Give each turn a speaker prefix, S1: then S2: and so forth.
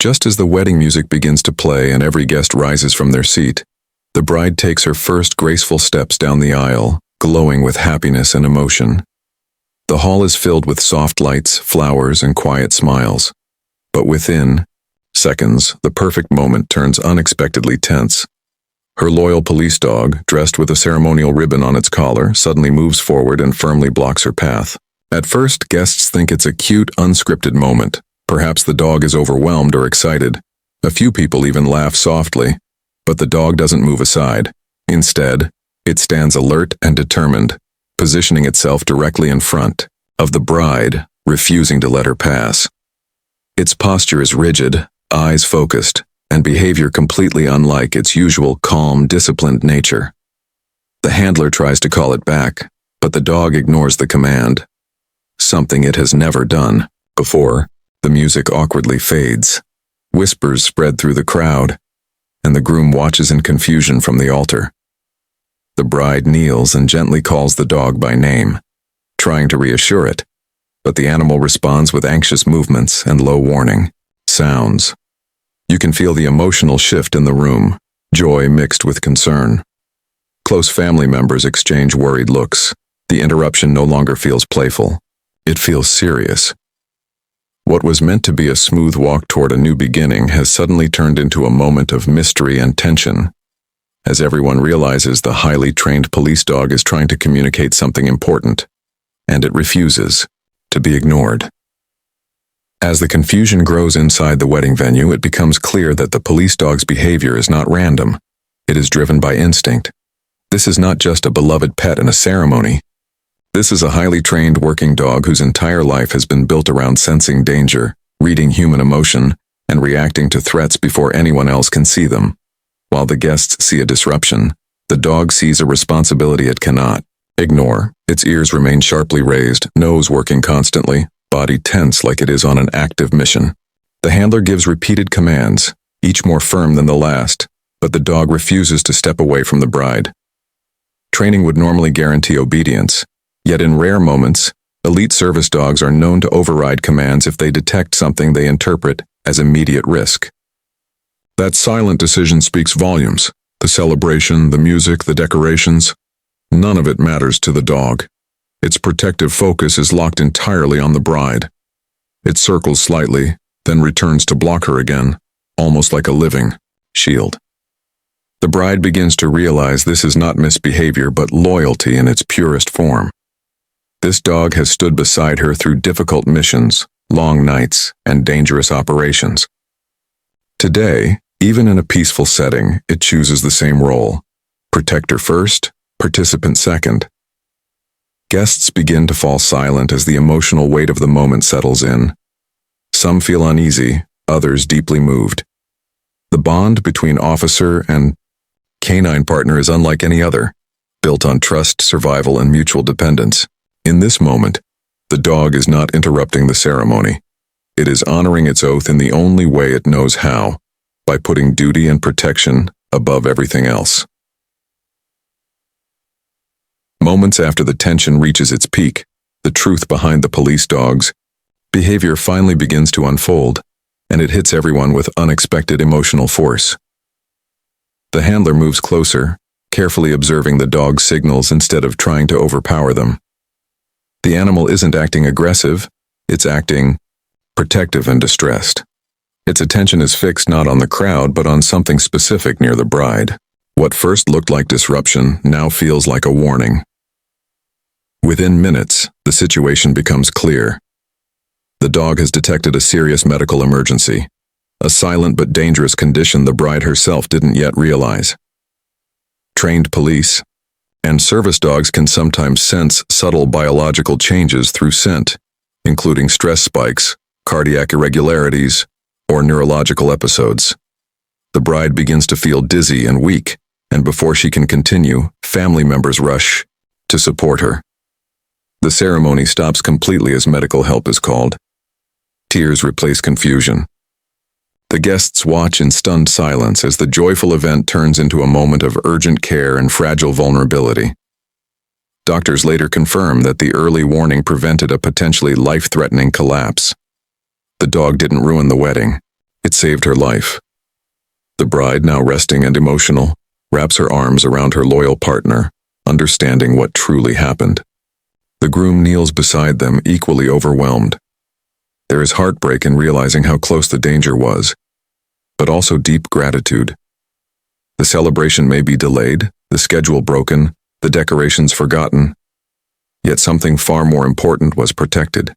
S1: Just as the wedding music begins to play and every guest rises from their seat, the bride takes her first graceful steps down the aisle, glowing with happiness and emotion. The hall is filled with soft lights, flowers, and quiet smiles. But within seconds, the perfect moment turns unexpectedly tense. Her loyal police dog, dressed with a ceremonial ribbon on its collar, suddenly moves forward and firmly blocks her path. At first, guests think it's a cute, unscripted moment. Perhaps the dog is overwhelmed or excited. A few people even laugh softly, but the dog doesn't move aside. Instead, it stands alert and determined, positioning itself directly in front of the bride, refusing to let her pass. Its posture is rigid, eyes focused, and behavior completely unlike its usual calm, disciplined nature. The handler tries to call it back, but the dog ignores the command, something it has never done before. The music awkwardly fades. Whispers spread through the crowd, and the groom watches in confusion from the altar. The bride kneels and gently calls the dog by name, trying to reassure it, but the animal responds with anxious movements and low warning sounds. You can feel the emotional shift in the room, joy mixed with concern. Close family members exchange worried looks. The interruption no longer feels playful. It feels serious. What was meant to be a smooth walk toward a new beginning has suddenly turned into a moment of mystery and tension, as everyone realizes the highly trained police dog is trying to communicate something important, and it refuses to be ignored. As the confusion grows inside the wedding venue, it becomes clear that the police dog's behavior is not random. It is driven by instinct. This is not just a beloved pet in a ceremony. This is a highly trained working dog whose entire life has been built around sensing danger, reading human emotion, and reacting to threats before anyone else can see them. While the guests see a disruption, the dog sees a responsibility it cannot ignore. Its ears remain sharply raised, nose working constantly, body tense like it is on an active mission. The handler gives repeated commands, each more firm than the last, but the dog refuses to step away from the bride. Training would normally guarantee obedience. Yet in rare moments, elite service dogs are known to override commands if they detect something they interpret as immediate risk. That silent decision speaks volumes. The celebration, the music, the decorations, none of it matters to the dog. Its protective focus is locked entirely on the bride. It circles slightly, then returns to block her again, almost like a living shield. The bride begins to realize this is not misbehavior but loyalty in its purest form. This dog has stood beside her through difficult missions, long nights, and dangerous operations. Today, even in a peaceful setting, it chooses the same role: protector first, participant second. Guests begin to fall silent as the emotional weight of the moment settles in. Some feel uneasy, others deeply moved. The bond between officer and canine partner is unlike any other, built on trust, survival, and mutual dependence. In this moment, the dog is not interrupting the ceremony. It is honoring its oath in the only way it knows how, by putting duty and protection above everything else. Moments after the tension reaches its peak, the truth behind the police dog's behavior finally begins to unfold, and it hits everyone with unexpected emotional force. The handler moves closer, carefully observing the dog's signals instead of trying to overpower them. The animal isn't acting aggressive, it's acting protective and distressed. Its attention is fixed not on the crowd but on something specific near the bride. What first looked like disruption now feels like a warning. Within minutes, the situation becomes clear. The dog has detected a serious medical emergency, a silent but dangerous condition the bride herself didn't yet realize. Trained police and service dogs can sometimes sense subtle biological changes through scent, including stress spikes, cardiac irregularities, or neurological episodes. The bride begins to feel dizzy and weak, and before she can continue, family members rush to support her. The ceremony stops completely as medical help is called. Tears replace confusion. The guests watch in stunned silence as the joyful event turns into a moment of urgent care and fragile vulnerability. Doctors later confirm that the early warning prevented a potentially life-threatening collapse. The dog didn't ruin the wedding, It saved her life. The bride, now resting and emotional, wraps her arms around her loyal partner, understanding what truly happened. The groom kneels beside them, equally overwhelmed. There is heartbreak in realizing how close the danger was, but also deep gratitude. The celebration may be delayed, the schedule broken, the decorations forgotten, yet something far more important was protected.